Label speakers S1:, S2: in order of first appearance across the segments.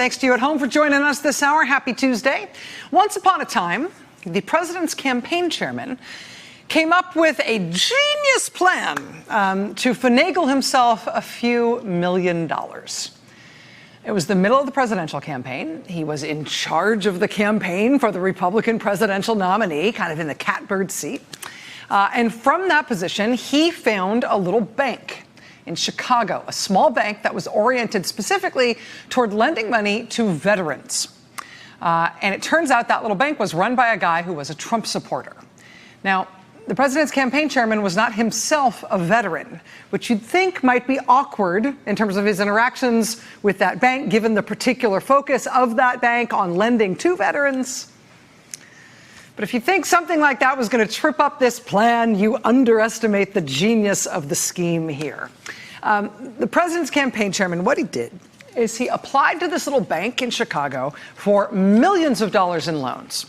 S1: Thanks to you at home for joining us this hour. Happy Tuesday. Once upon a time, the president's campaign chairman came up with a genius plan to finagle himself a few $1 million. It was the middle of the presidential campaign. He was in charge of the campaign for the Republican presidential nominee, kind of in the catbird seat. And from that position, he found a little bank in Chicago, a small bank that was oriented specifically toward lending money to veterans. And it turns out that little bank was run by a guy who was a Trump supporter. Now, the president's campaign chairman was not himself a veteran, which you'd think might be awkward in terms of his interactions with that bank, given the particular focus of that bank on lending to veterans. But if you think something like that was going to trip up this plan, you underestimate the genius of the scheme here. The president's campaign chairman, what he did is he applied to this little bank in Chicago for millions of dollars in loans.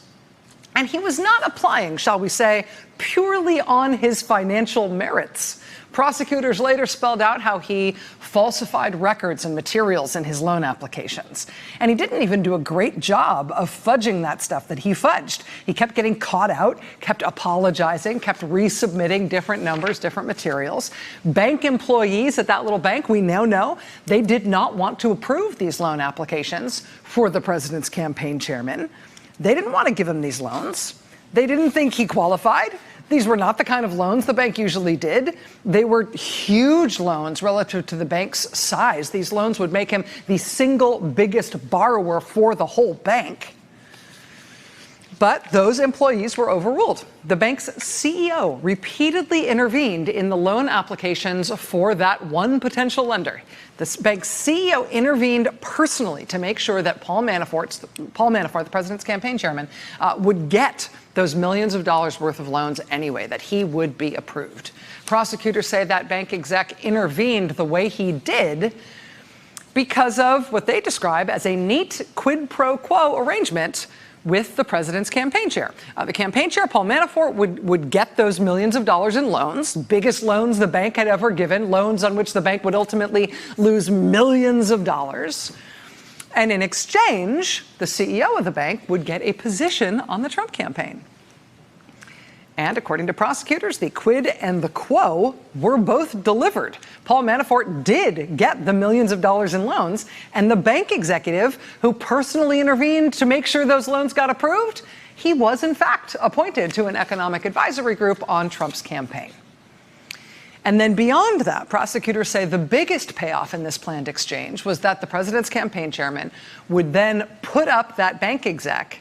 S1: And he was not applying, shall we say, purely on his financial merits. Prosecutors later spelled out how he falsified records and materials in his loan applications. And he didn't even do a great job of fudging that stuff that he fudged. He kept getting caught out, kept apologizing, kept resubmitting different numbers, different materials. Bank employees at that little bank, we now know, they did not want to approve these loan applications for the president's campaign chairman. They didn't want to give him these loans. They didn't think he qualified. These were not the kind of loans the bank usually did. They were huge loans relative to the bank's size. These loans would make him the single biggest borrower for the whole bank. But those employees were overruled. The bank's CEO repeatedly intervened in the loan applications for that one potential lender. The bank's CEO intervened personally to make sure that Paul Manafort, the president's campaign chairman, would get those millions of dollars worth of loans anyway, that he would be approved. Prosecutors say that bank exec intervened the way he did because of what they describe as a neat quid pro quo arrangement with the president's campaign chair. The campaign chair, Paul Manafort, would get those millions of dollars in loans, biggest loans the bank had ever given, loans on which the bank would ultimately lose millions of dollars. And in exchange, the CEO of the bank would get a position on the Trump campaign. And according to prosecutors, the quid and the quo were both delivered. Paul Manafort did get the millions of dollars in loans, and the bank executive who personally intervened to make sure those loans got approved, he was in fact appointed to an economic advisory group on Trump's campaign. And then beyond that, prosecutors say the biggest payoff in this planned exchange was that the president's campaign chairman would then put up that bank exec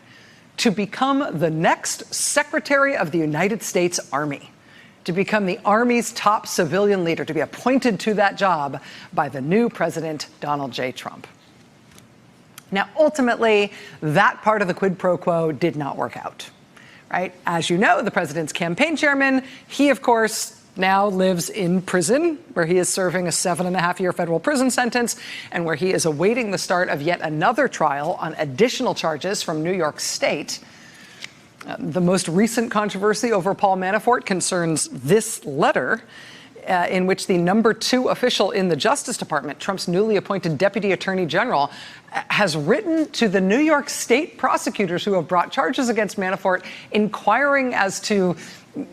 S1: to become the next Secretary of the United States Army, to become the Army's top civilian leader, to be appointed to that job by the new President Donald J. Trump. Now, ultimately, that part of the quid pro quo did not work out, right? As you know, the president's campaign chairman, he, of course, now lives in prison, where he is serving a 7.5-year federal prison sentence and where he is awaiting the start of yet another trial on additional charges from New York State. The most recent controversy over Paul Manafort concerns this letter in which the number 2 official in the Justice Department, Trump's newly appointed Deputy Attorney General, has written to the New York State prosecutors who have brought charges against Manafort, inquiring as to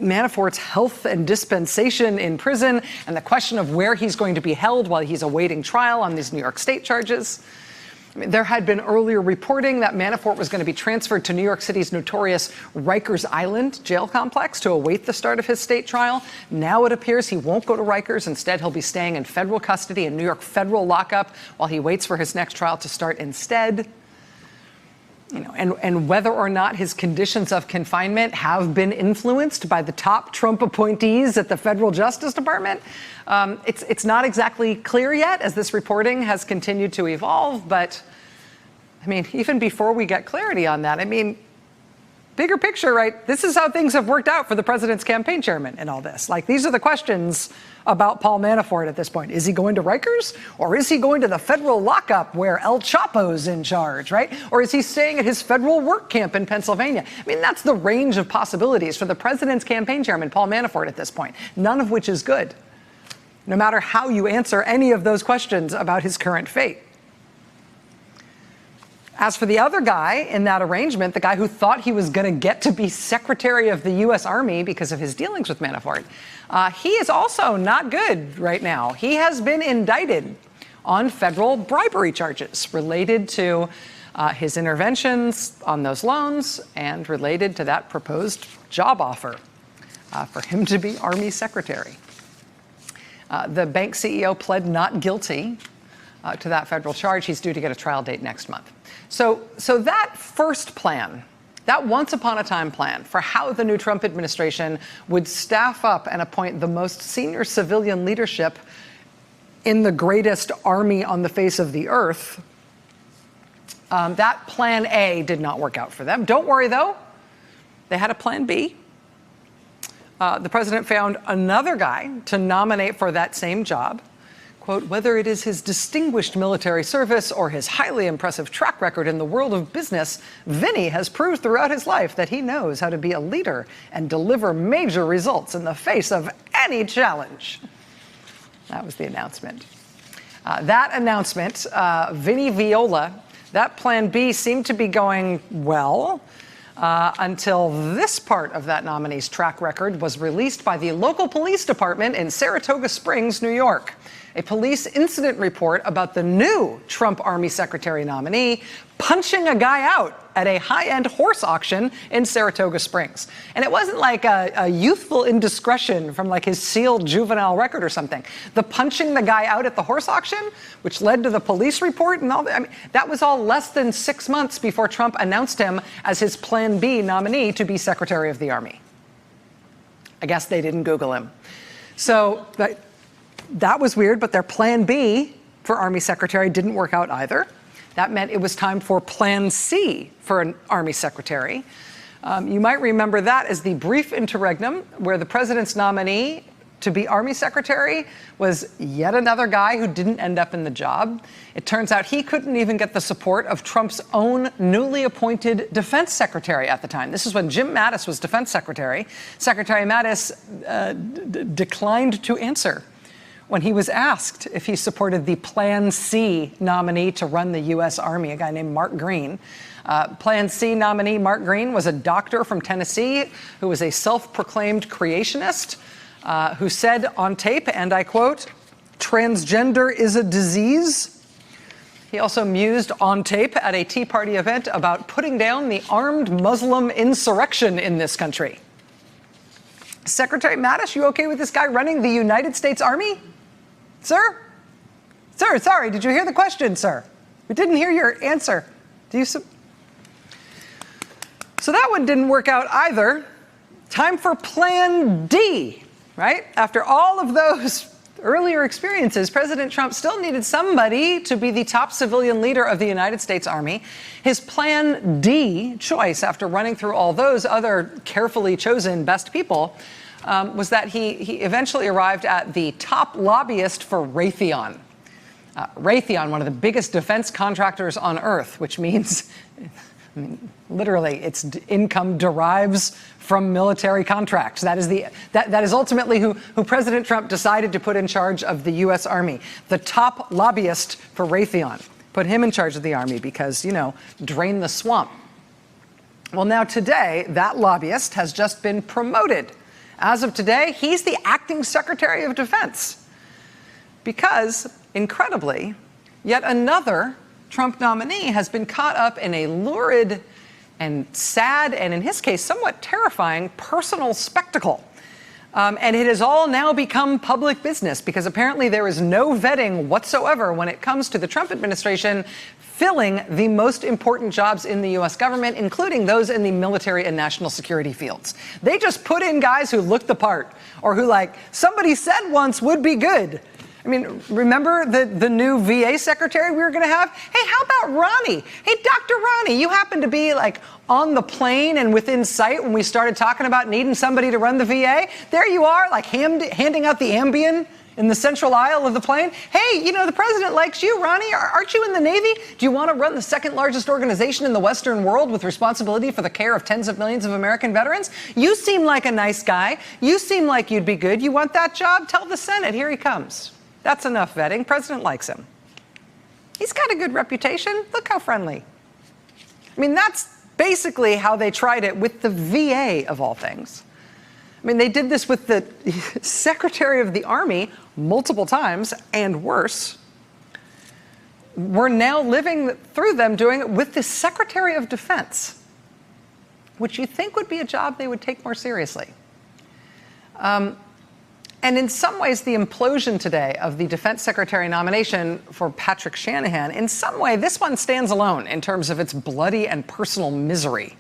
S1: Manafort's health and dispensation in prison and the question of where he's going to be held while he's awaiting trial on these New York State charges. I mean, there had been earlier reporting that Manafort was going to be transferred to New York City's notorious Rikers Island jail complex to await the start of his state trial. Now it appears he won't go to Rikers. Instead, he'll be staying in federal custody in New York federal lockup while he waits for his next trial to start instead. You know, and whether or not his conditions of confinement have been influenced by the top Trump appointees at the federal Justice Department, it's not exactly clear yet as this reporting has continued to evolve. But, I mean, even before we get clarity on that, I mean, bigger picture, right? This is how things have worked out for the president's campaign chairman in all this. Like, these are the questions about Paul Manafort at this point. Is he going to Rikers, or is he going to the federal lockup where El Chapo's in charge, right? Or is he staying at his federal work camp in Pennsylvania? I mean, that's the range of possibilities for the president's campaign chairman, Paul Manafort, at this point, none of which is good, no matter how you answer any of those questions about his current fate. As for the other guy in that arrangement, the guy who thought he was going to get to be Secretary of the U.S. Army because of his dealings with Manafort, he is also not good right now. He has been indicted on federal bribery charges related to his interventions on those loans and related to that proposed job offer for him to be Army Secretary. The bank CEO pled not guilty to that federal charge. He's due to get a trial date next month. So that first plan, that once upon a time plan for how the new Trump administration would staff up and appoint the most senior civilian leadership in the greatest army on the face of the earth, that plan A did not work out for them. Don't worry, though. They had a plan B. The president found another guy to nominate for that same job. Quote, whether it is his distinguished military service or his highly impressive track record in the world of business, Vinny has proved throughout his life that he knows how to be a leader and deliver major results in the face of any challenge. That was the announcement. That announcement, Vinny Viola, that plan B seemed to be going well until this part of that nominee's track record was released by the local police department in Saratoga Springs, New York. A police incident report about the new Trump Army Secretary nominee punching a guy out at a high-end horse auction in Saratoga Springs. And it wasn't like a youthful indiscretion from like his sealed juvenile record or something. The punching the guy out at the horse auction, which led to the police report and all that, I mean, that was all less than 6 months before Trump announced him as his Plan B nominee to be Secretary of the Army. I guess they didn't Google him. So that was weird, but their Plan B for Army Secretary didn't work out either. That meant it was time for Plan C for an Army Secretary. You might remember that as the brief interregnum where the president's nominee to be Army Secretary was yet another guy who didn't end up in the job. It turns out he couldn't even get the support of Trump's own newly appointed Defense Secretary at the time. This is when Jim Mattis was Defense Secretary. Secretary Mattis declined to answer when he was asked if he supported the Plan C nominee to run the U.S. Army, a guy named Mark Green. Plan C nominee Mark Green was a doctor from Tennessee who was a self-proclaimed creationist who said on tape, and I quote, "Transgender is a disease." He also mused on tape at a Tea Party event about putting down the armed Muslim insurrection in this country. Secretary Mattis, you okay with this guy running the United States Army? Sir? Sir, sorry, did you hear the question, sir? We didn't hear your answer. So that one didn't work out either. Time for Plan D, right? After all of those earlier experiences, President Trump still needed somebody to be the top civilian leader of the United States Army. His Plan D choice, after running through all those other carefully chosen best people, was that he eventually arrived at the top lobbyist for Raytheon. Raytheon, one of the biggest defense contractors on earth, which means, literally, its income derives from military contracts. That is ultimately who President Trump decided to put in charge of the U.S. Army. The top lobbyist for Raytheon. Put him in charge of the Army because, drain the swamp. Well, now today, that lobbyist has just been promoted. As of today, he's the acting Secretary of Defense. Because, incredibly, yet another Trump nominee has been caught up in a lurid and sad, and in his case, somewhat terrifying personal spectacle. And it has all now become public business because apparently there is no vetting whatsoever when it comes to the Trump administration filling the most important jobs in the U.S. government, including those in the military and national security fields. They just put in guys who look the part or who, somebody said once would be good. I mean, remember the new VA secretary we were going to have? Hey, how about Ronnie? Hey, Dr. Ronnie, you happen to be on the plane and within sight when we started talking about needing somebody to run the VA. There you are, handing out the Ambien in the central aisle of the plane. Hey, the president likes you, Ronnie. Aren't you in the Navy? Do you want to run the second largest organization in the Western world with responsibility for the care of tens of millions of American veterans? You seem like a nice guy. You seem like you'd be good. You want that job? Tell the Senate. Here he comes. That's enough vetting. President likes him. He's got a good reputation. Look how friendly. I mean, that's basically how they tried it with the VA, of all things. I mean, they did this with the Secretary of the Army multiple times, and worse. We're now living through them doing it with the Secretary of Defense, which you think would be a job they would take more seriously. And in some ways, the implosion today of the Defense Secretary nomination for Patrick Shanahan, in some way, this one stands alone in terms of its bloody and personal misery.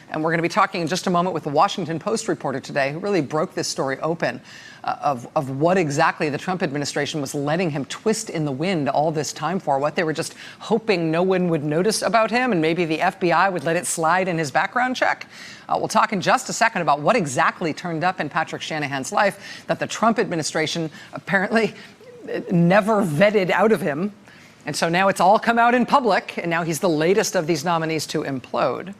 S1: And we're going to be talking in just a moment with the Washington Post reporter today who really broke this story open of what exactly the Trump administration was letting him twist in the wind all this time for, what they were just hoping no one would notice about him and maybe the FBI would let it slide in his background check. We'll talk in just a second about what exactly turned up in Patrick Shanahan's life that the Trump administration apparently never vetted out of him. And so now it's all come out in public, and now he's the latest of these nominees to implode.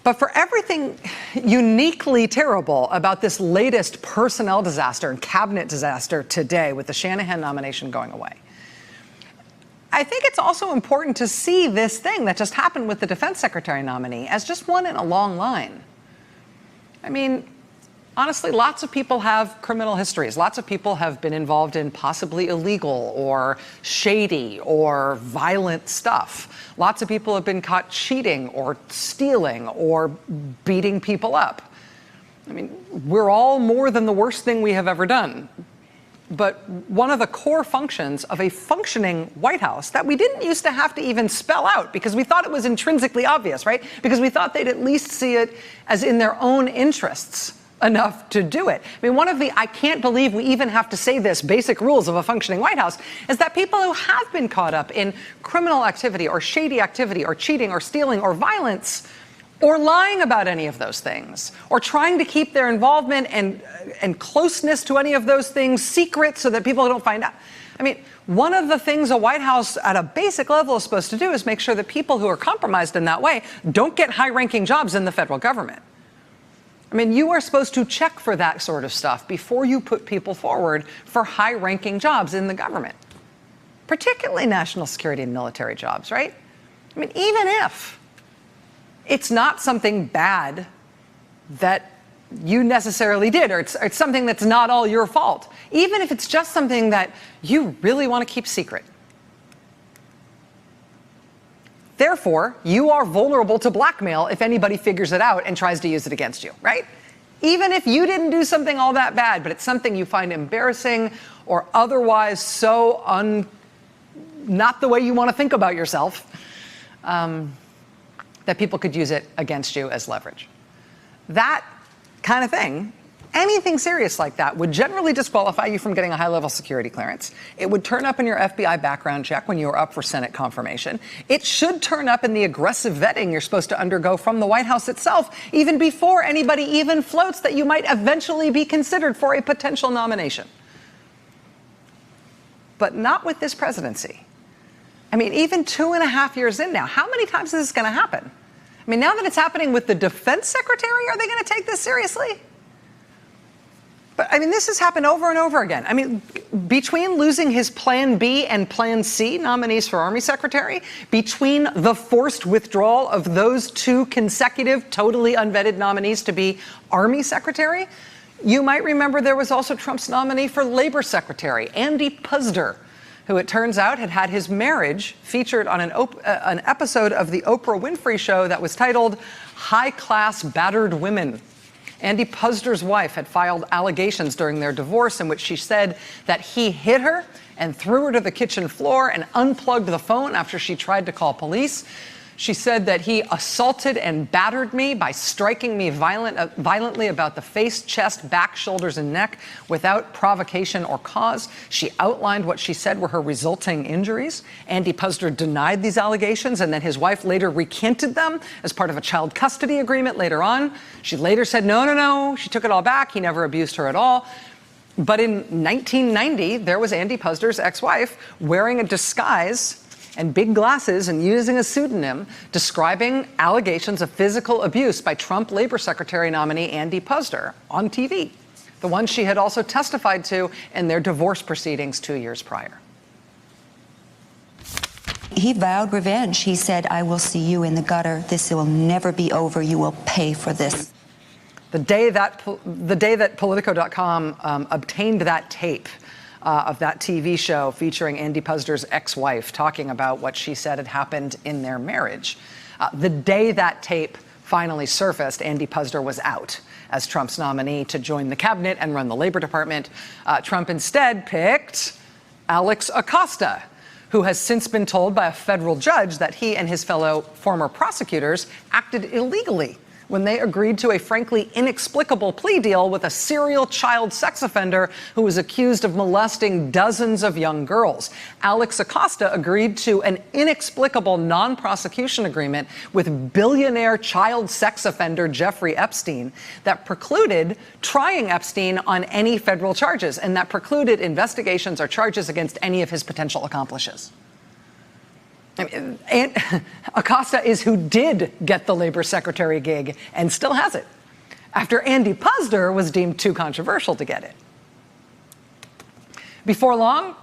S1: But for everything uniquely terrible about this latest personnel disaster and cabinet disaster today with the Shanahan nomination going away, I think it's also important to see this thing that just happened with the Defense Secretary nominee as just one in a long line. I mean, honestly, lots of people have criminal histories. Lots of people have been involved in possibly illegal or shady or violent stuff. Lots of people have been caught cheating or stealing or beating people up. I mean, we're all more than the worst thing we have ever done. But one of the core functions of a functioning White House that we didn't used to have to even spell out because we thought it was intrinsically obvious, right? Because we thought they'd at least see it as in their own interests enough to do it. I mean, one of the I can't believe we even have to say this basic rules of a functioning White House is that people who have been caught up in criminal activity or shady activity or cheating or stealing or violence or lying about any of those things, or trying to keep their involvement and closeness to any of those things secret so that people don't find out. I mean, one of the things a White House at a basic level is supposed to do is make sure that people who are compromised in that way don't get high-ranking jobs in the federal government. I mean, you are supposed to check for that sort of stuff before you put people forward for high-ranking jobs in the government, particularly national security and military jobs, right? I mean, even if it's not something bad that you necessarily did, or it's something that's not all your fault, even if it's just something that you really want to keep secret. Therefore, you are vulnerable to blackmail if anybody figures it out and tries to use it against you, right? Even if you didn't do something all that bad, but it's something you find embarrassing or otherwise so not the way you want to think about yourself, that people could use it against you as leverage. That kind of thing, anything serious like that, would generally disqualify you from getting a high-level security clearance. It would turn up in your FBI background check when you were up for Senate confirmation. It should turn up in the aggressive vetting you're supposed to undergo from the White House itself, even before anybody even floats that you might eventually be considered for a potential nomination. But not with this presidency. I mean, even 2.5 years in now, how many times is this going to happen? I mean, now that it's happening with the Defense Secretary, are they going to take this seriously? But, I mean, this has happened over and over again. I mean, between losing his Plan B and Plan C nominees for Army Secretary, between the forced withdrawal of those two consecutive, totally unvetted nominees to be Army Secretary, you might remember there was also Trump's nominee for Labor Secretary, Andy Puzder, who it turns out had had his marriage featured on an episode of the Oprah Winfrey Show that was titled High Class Battered Women. Andy Puzder's wife had filed allegations during their divorce in which she said that he hit her and threw her to the kitchen floor and unplugged the phone after she tried to call police. She said that he assaulted and battered me by striking me violently about the face, chest, back, shoulders, and neck without provocation or cause. She outlined what she said were her resulting injuries. Andy Puzder denied these allegations, and then his wife later recanted them as part of a child custody agreement later on. She later said, no, she took it all back. He never abused her at all. But in 1990, there was Andy Puzder's ex-wife wearing a disguise and big glasses and using a pseudonym, describing allegations of physical abuse by Trump Labor Secretary nominee Andy Puzder on TV, the one she had also testified to in their divorce proceedings 2 years prior.
S2: He vowed revenge. He said, I will see you in the gutter. This will never be over. You will pay for this.
S1: The day that Politico.com obtained that tape of that TV show featuring Andy Puzder's ex-wife talking about what she said had happened in their marriage, the day that tape finally surfaced, Andy Puzder was out as Trump's nominee to join the cabinet and run the Labor Department. Trump instead picked Alex Acosta, who has since been told by a federal judge that he and his fellow former prosecutors acted illegally when they agreed to a frankly inexplicable plea deal with a serial child sex offender who was accused of molesting dozens of young girls. Alex Acosta agreed to an inexplicable non-prosecution agreement with billionaire child sex offender Jeffrey Epstein that precluded trying Epstein on any federal charges, and that precluded investigations or charges against any of his potential accomplices. And Acosta is who did get the labor secretary gig and still has it, after Andy Puzder was deemed too controversial to get it. Before long,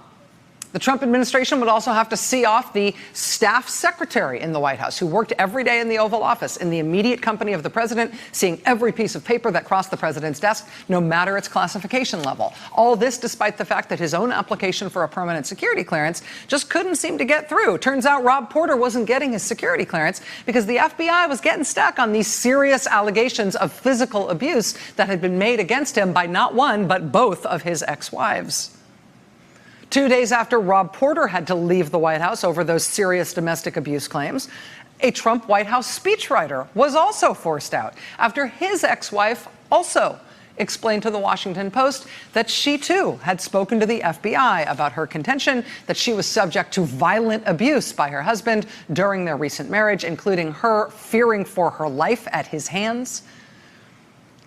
S1: the Trump administration would also have to see off the staff secretary in the White House, who worked every day in the Oval Office in the immediate company of the president, seeing every piece of paper that crossed the president's desk, no matter its classification level. All this despite the fact that his own application for a permanent security clearance just couldn't seem to get through. Turns out Rob Porter wasn't getting his security clearance because the FBI was getting stuck on these serious allegations of physical abuse that had been made against him by not one, but both of his ex-wives. 2 days after Rob Porter had to leave the White House over those serious domestic abuse claims, a Trump White House speechwriter was also forced out after his ex-wife also explained to the Washington Post that she too had spoken to the FBI about her contention that she was subject to violent abuse by her husband during their recent marriage, including her fearing for her life at his hands.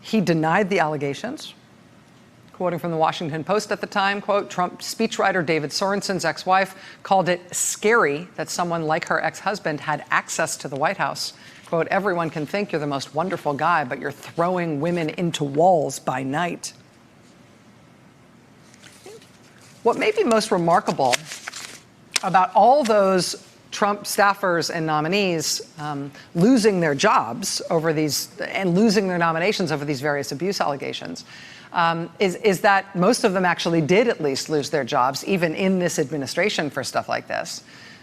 S1: He denied the allegations. Quoting from the Washington Post at the time, quote, Trump speechwriter David Sorensen's ex-wife called it scary that someone like her ex-husband had access to the White House. Quote, everyone can think you're the most wonderful guy, but you're throwing women into walls by night. What may be most remarkable about all those Trump staffers and nominees losing their jobs over these and losing their nominations over these various abuse allegations is that most of them actually did at least lose their jobs, even in this administration, for stuff like this.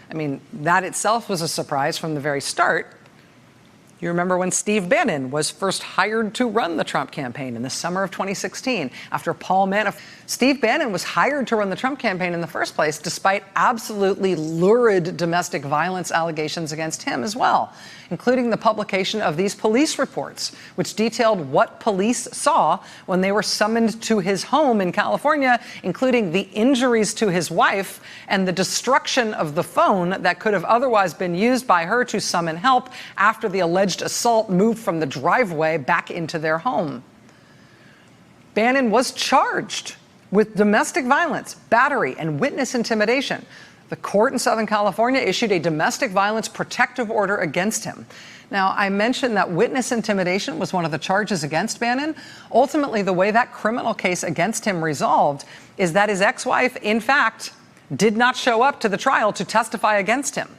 S1: I mean, that itself was a surprise from the very start. You remember when Steve Bannon was first hired to run the Trump campaign in the summer of 2016 after Paul Manafort. Steve Bannon was hired to run the Trump campaign in the first place despite absolutely lurid domestic violence allegations against him as well, including the publication of these police reports, which detailed what police saw when they were summoned to his home in California, including the injuries to his wife and the destruction of the phone that could have otherwise been used by her to summon help after the alleged assault moved from the driveway back into their home. Bannon was charged with domestic violence, battery, and witness intimidation. The court in Southern California issued a domestic violence protective order against him. Now, I mentioned that witness intimidation was one of the charges against Bannon. Ultimately, the way that criminal case against him resolved is that his ex-wife, in fact, did not show up to the trial to testify against him.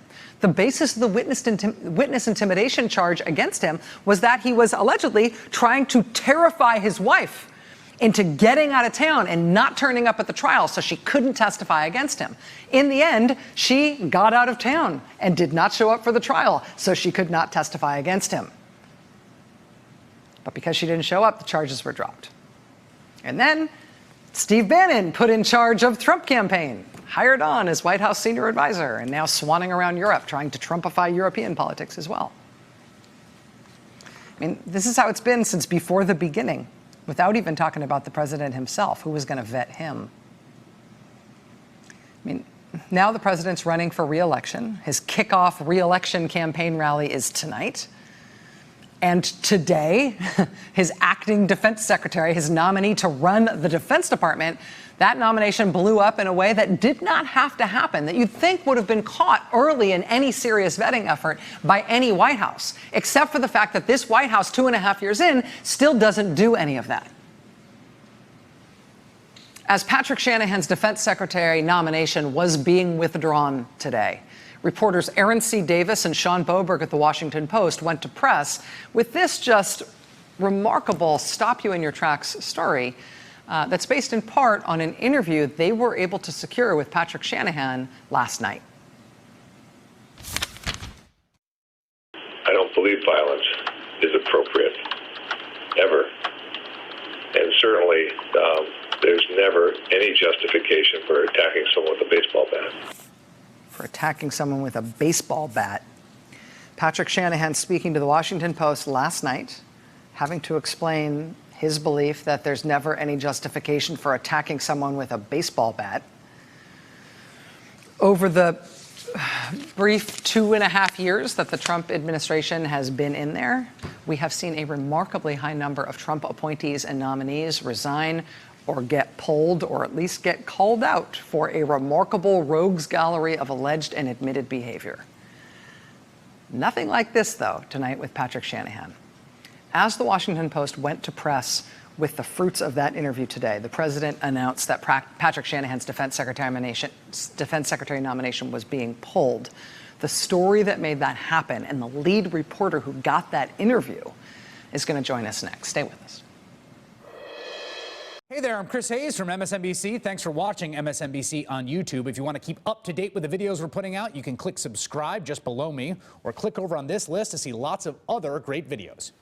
S1: The basis of the witness intimidation charge against him was that he was allegedly trying to terrify his wife into getting out of town and not turning up at the trial so she couldn't testify against him. In the end, she got out of town and did not show up for the trial, so she could not testify against him. But because she didn't show up, the charges were dropped. And then Steve Bannon put in charge of the Trump campaign, hired on as White House senior advisor, and now swanning around Europe trying to Trumpify European politics as well. I mean, this is how it's been since before the beginning, without even talking about the president himself, who was going to vet him. I mean, now the president's running for re-election. His kickoff re-election campaign rally is tonight. And today, his acting defense secretary, his nominee to run the Defense Department, that nomination blew up in a way that did not have to happen, that you'd think would have been caught early in any serious vetting effort by any White House, except for the fact that this White House, 2.5 years in, still doesn't do any of that. As Patrick Shanahan's defense secretary nomination was being withdrawn today, Reporters Aaron C. Davis and Sean Boberg at The Washington Post went to press with this just remarkable stop-you-in-your-tracks story that's based in part on an interview they were able to secure with Patrick Shanahan last night.
S3: I don't believe violence is appropriate, ever. And certainly, there's never any justification for attacking someone with a baseball bat.
S1: For attacking someone with a baseball bat. Patrick Shanahan speaking to The Washington Post last night, having to explain his belief that there's never any justification for attacking someone with a baseball bat. Over the brief 2.5 years that the Trump administration has been in there, we have seen a remarkably high number of Trump appointees and nominees resign or get pulled or at least get called out for a remarkable rogues gallery of alleged and admitted behavior. Nothing like this, though, tonight with Patrick Shanahan. As the Washington Post went to press with the fruits of that interview today, the president announced that Patrick Shanahan's defense secretary nomination was being pulled. The story that made that happen and the lead reporter who got that interview is going to join us next. Stay with us.
S4: Hey there, I'm Chris Hayes from MSNBC. Thanks for watching MSNBC on YouTube. If you want to keep up to date with the videos we're putting out, you can click subscribe just below me or click over on this list to see lots of other great videos.